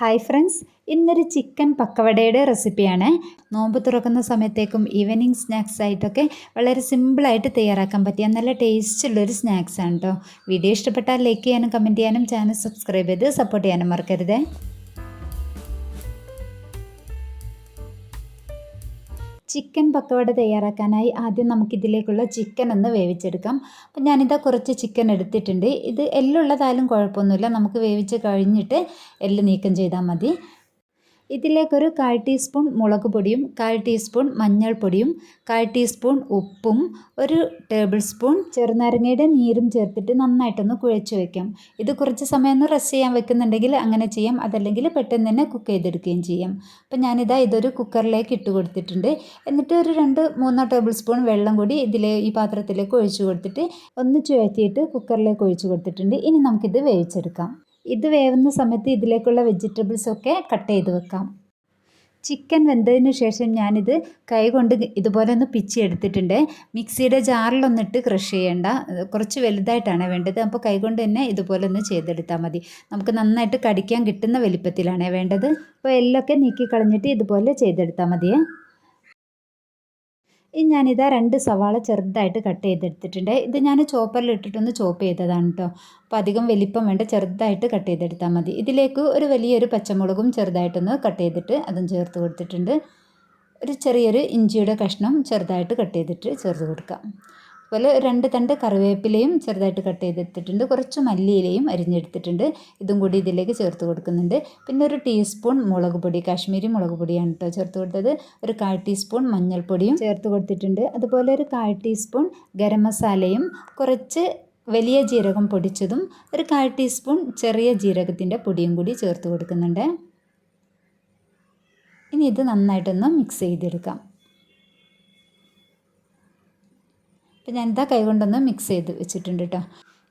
Hi friends, ഇന്നൊരു chicken പക്കവടയുടെ റെസിപ്പിയാണ്. നോമ്പ് തുറക്കുന്ന സമയത്തേക്കും ഈവനിങ് സ്നാക്സ് ആയിട്ടൊക്കെ വളരെ സിമ്പിളായിട്ട് തയ്യാറാക്കാൻ പറ്റിയ നല്ല ടേസ്റ്റുള്ളൊരു സ്നാക്സാണ് കേട്ടോ. വീഡിയോ ഇഷ്ടപ്പെട്ടാൽ ലൈക്ക് ചെയ്യാനും കമൻറ്റ് ചെയ്യാനും ചാനൽ സബ്സ്ക്രൈബ് ചെയ്ത് സപ്പോർട്ട് ചെയ്യാനും മറക്കരുത്. ചിക്കൻ പക്കവട തയ്യാറാക്കാനായി ആദ്യം നമുക്കിതിലേക്കുള്ള ചിക്കൻ ഒന്ന് വേവിച്ചെടുക്കാം. അപ്പം ഞാനിതാ കുറച്ച് ചിക്കൻ എടുത്തിട്ടുണ്ട്. ഇത് എല്ലുള്ളതായാലും കുഴപ്പമൊന്നുമില്ല, നമുക്ക് വേവിച്ച് കഴിഞ്ഞിട്ട് എല്ല് നീക്കം ചെയ്താൽ മതി. ഇതിലേക്കൊരു 1/4 ടീസ്പൂൺ മുളക് പൊടിയും 1/4 ടീസ്പൂൺ മഞ്ഞൾപ്പൊടിയും 1/4 ടീസ്പൂൺ ഉപ്പും 1 ടേബിൾ സ്പൂൺ ചെറുനാരങ്ങയുടെ നീരും ചേർത്തിട്ട് നന്നായിട്ടൊന്ന് കുഴച്ച് വയ്ക്കാം. ഇത് കുറച്ച് സമയം ഒന്ന് റെസ്റ്റ് ചെയ്യാൻ വെക്കുന്നുണ്ടെങ്കിൽ അങ്ങനെ ചെയ്യാം, അതല്ലെങ്കിൽ പെട്ടെന്ന് തന്നെ കുക്ക് ചെയ്തെടുക്കുകയും ചെയ്യാം. അപ്പം ഞാനിതാ ഇതൊരു കുക്കറിലേക്ക് ഇട്ട് കൊടുത്തിട്ടുണ്ട്. എന്നിട്ട് ഒരു 2-3 ടേബിൾ സ്പൂൺ വെള്ളം കൂടി ഈ പാത്രത്തിലേക്ക് ഒഴിച്ചു കൊടുത്തിട്ട് ഒന്ന് ചുഴറ്റിയിട്ട് കുക്കറിലേക്ക് ഒഴിച്ചു കൊടുത്തിട്ടുണ്ട്. ഇനി നമുക്കിത് വേവിച്ചെടുക്കാം. ഇത് വേവുന്ന സമയത്ത് ഇതിലേക്കുള്ള വെജിറ്റബിൾസൊക്കെ കട്ട് ചെയ്ത് വെക്കാം. ചിക്കൻ വെന്തതിന് ശേഷം ഞാനിത് കൈകൊണ്ട് ഇതുപോലെ ഒന്ന് പിച്ചി എടുത്തിട്ടുണ്ട്. മിക്സിയുടെ ജാറിലൊന്നിട്ട് ക്രഷ് ചെയ്യേണ്ട, കുറച്ച് വലുതായിട്ടാണ് വേണ്ടത്. അപ്പോൾ കൈകൊണ്ട് തന്നെ ഇതുപോലെ ഒന്ന് ചെയ്തെടുത്താൽ മതി. നമുക്ക് നന്നായിട്ട് കടിക്കാൻ കിട്ടുന്ന വലിപ്പത്തിലാണ് വേണ്ടത്. അപ്പോൾ എല്ലൊക്കെ നീക്കി കളഞ്ഞിട്ട് ഇതുപോലെ ചെയ്തെടുത്താൽ മതിയേ. ഇനി ഞാനിതാ 2 സവാള ചെറുതായിട്ട് കട്ട് ചെയ്തെടുത്തിട്ടുണ്ട്. ഇത് ഞാൻ ചോപ്പറിൽ ഇട്ടിട്ടൊന്ന് ചോപ്പ് ചെയ്തതാണ് കേട്ടോ. അപ്പോൾ അധികം വലിപ്പം വേണ്ട, ചെറുതായിട്ട് കട്ട് ചെയ്തെടുത്താൽ മതി. ഇതിലേക്ക് ഒരു വലിയൊരു പച്ചമുളകും ചെറുതായിട്ടൊന്ന് കട്ട് ചെയ്തിട്ട് അതും ചേർത്ത് കൊടുത്തിട്ടുണ്ട്. ഒരു ചെറിയൊരു ഇഞ്ചിയുടെ കഷ്ണം ചെറുതായിട്ട് കട്ട് ചെയ്തിട്ട് ചേർത്ത് കൊടുക്കാം. അതുപോലെ 2 തണ്ട് കറിവേപ്പിലയും ചെറുതായിട്ട് കട്ട് ചെയ്തെടുത്തിട്ടുണ്ട്. കുറച്ച് മല്ലിയിലയും അരിഞ്ഞെടുത്തിട്ടുണ്ട്. ഇതും കൂടി ഇതിലേക്ക് ചേർത്ത് കൊടുക്കുന്നുണ്ട്. പിന്നെ 1 ടീസ്പൂൺ മുളക് പൊടി, കാശ്മീരി മുളക് പൊടിയാണ് കേട്ടോ ചേർത്ത് കൊടുത്തത്. ഒരു 1/4 ടീസ്പൂൺ മഞ്ഞൾപ്പൊടിയും ചേർത്ത് കൊടുത്തിട്ടുണ്ട്. അതുപോലെ ഒരു 1/4 ടീസ്പൂൺ ഗരം മസാലയും കുറച്ച് വലിയ ജീരകം പൊടിച്ചതും ഒരു 1/4 ടീസ്പൂൺ ചെറിയ ജീരകത്തിൻ്റെ പൊടിയും കൂടി ചേർത്ത് കൊടുക്കുന്നുണ്ട്. ഇനി ഇത് നന്നായിട്ടൊന്ന് മിക്സ് ചെയ്തെടുക്കാം. അപ്പോൾ ഞാനിതാ കൈകൊണ്ടൊന്ന് മിക്സ് ചെയ്ത് വെച്ചിട്ടുണ്ട് കേട്ടോ.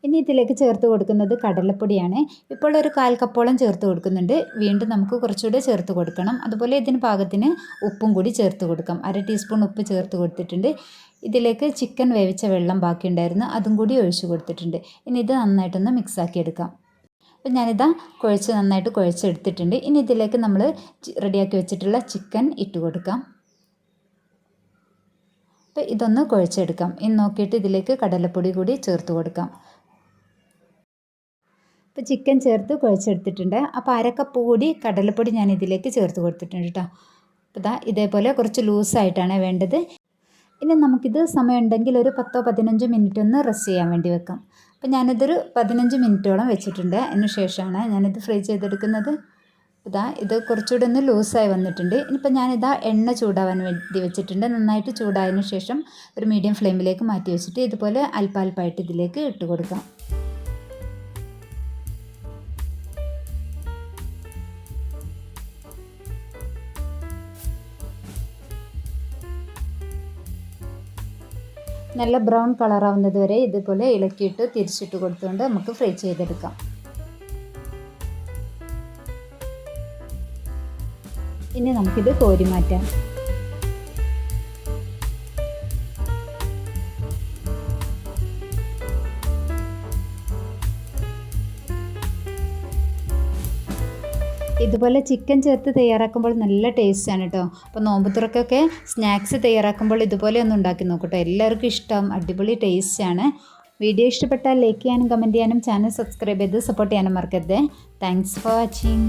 ഇനി ഇതിലേക്ക് ചേർത്ത് കൊടുക്കുന്നത് കടലപ്പൊടിയാണ്. ഇപ്പോൾ ഒരു 1/4 കപ്പോളം ചേർത്ത് കൊടുക്കുന്നുണ്ട്. വീണ്ടും നമുക്ക് കുറച്ചുകൂടെ ചേർത്ത് കൊടുക്കണം. അതുപോലെ ഇതിന് പാകത്തിന് ഉപ്പും കൂടി ചേർത്ത് കൊടുക്കാം. 1/2 ടീസ്പൂൺ ഉപ്പ് ചേർത്ത് കൊടുത്തിട്ടുണ്ട്. ഇതിലേക്ക് ചിക്കൻ വേവിച്ച വെള്ളം ബാക്കിയുണ്ടായിരുന്നു, അതും കൂടി ഒഴിച്ച് കൊടുത്തിട്ടുണ്ട്. ഇനി ഇത് നന്നായിട്ടൊന്ന് മിക്സാക്കി എടുക്കാം. അപ്പോൾ ഞാനിതാ നന്നായിട്ട് കുഴച്ചെടുത്തിട്ടുണ്ട്. ഇനി ഇതിലേക്ക് നമ്മൾ റെഡിയാക്കി വെച്ചിട്ടുള്ള ചിക്കൻ ഇട്ട് കൊടുക്കാം. അപ്പോൾ ഇതൊന്ന് കുഴച്ചെടുക്കാം. ഇനി നോക്കിയിട്ട് ഇതിലേക്ക് കടലപ്പൊടി കൂടി ചേർത്ത് കൊടുക്കാം. ഇപ്പോൾ ചിക്കൻ ചേർത്ത് കുഴച്ചെടുത്തിട്ടുണ്ട്. അപ്പോൾ 1/2 കപ്പ് കൂടി കടലപ്പൊടി ഞാൻ ഇതിലേക്ക് ചേർത്ത് കൊടുത്തിട്ടുണ്ട് കേട്ടോ. അപ്പോൾ ഇതേപോലെ കുറച്ച് ലൂസായിട്ടാണ് വേണ്ടത്. ഇനി നമുക്കിത് സമയമുണ്ടെങ്കിൽ ഒരു 10-15 മിനിറ്റ് ഒന്ന് റെസ്റ്റ് ചെയ്യാൻ വേണ്ടി വെക്കാം. അപ്പോൾ ഞാനിതൊരു 15 മിനിറ്റോളം വെച്ചിട്ടുണ്ട്. അതിന് ശേഷമാണ് ഞാനിത് ഫ്രൈ ചെയ്തെടുക്കുന്നത്. ഇത് കുറച്ചുകൂടി ഒന്ന് ലൂസായി വന്നിട്ടുണ്ട്. ഇനിയിപ്പോൾ ഞാനിതാ എണ്ണ ചൂടാവാൻ വേണ്ടി വെച്ചിട്ടുണ്ട്. നന്നായിട്ട് ചൂടായതിന് ശേഷം ഒരു മീഡിയം ഫ്ലെയിമിലേക്ക് മാറ്റി വെച്ചിട്ട് ഇതുപോലെ അല്പാൽപ്പായിട്ട് ഇതിലേക്ക് ഇട്ട് കൊടുക്കാം. നല്ല ബ്രൗൺ കളറാവുന്നത് വരെ ഇതുപോലെ ഇളക്കിയിട്ട് തിരിച്ചിട്ട് കൊടുത്തുകൊണ്ട് നമുക്ക് ഫ്രൈ ചെയ്തെടുക്കാം. ഇനി നമുക്കിത് കോരി മാറ്റാം. ഇതുപോലെ ചിക്കൻ ചേർത്ത് തയ്യാറാക്കുമ്പോൾ നല്ല ടേസ്റ്റാണ് കേട്ടോ. അപ്പോൾ നോമ്പ് തുറക്കൊക്കെ സ്നാക്സ് തയ്യാറാക്കുമ്പോൾ ഇതുപോലെ ഒന്ന് ഉണ്ടാക്കി നോക്കട്ടോ. എല്ലാവർക്കും ഇഷ്ടം, അടിപൊളി ടേസ്റ്റാണ്. വീഡിയോ ഇഷ്ടപ്പെട്ടാൽ ലൈക്ക് ചെയ്യാനും കമൻറ്റ് ചെയ്യാനും ചാനൽ സബ്സ്ക്രൈബ് ചെയ്ത് സപ്പോർട്ട് ചെയ്യാനും മറക്കരുത്. Thanks for watching.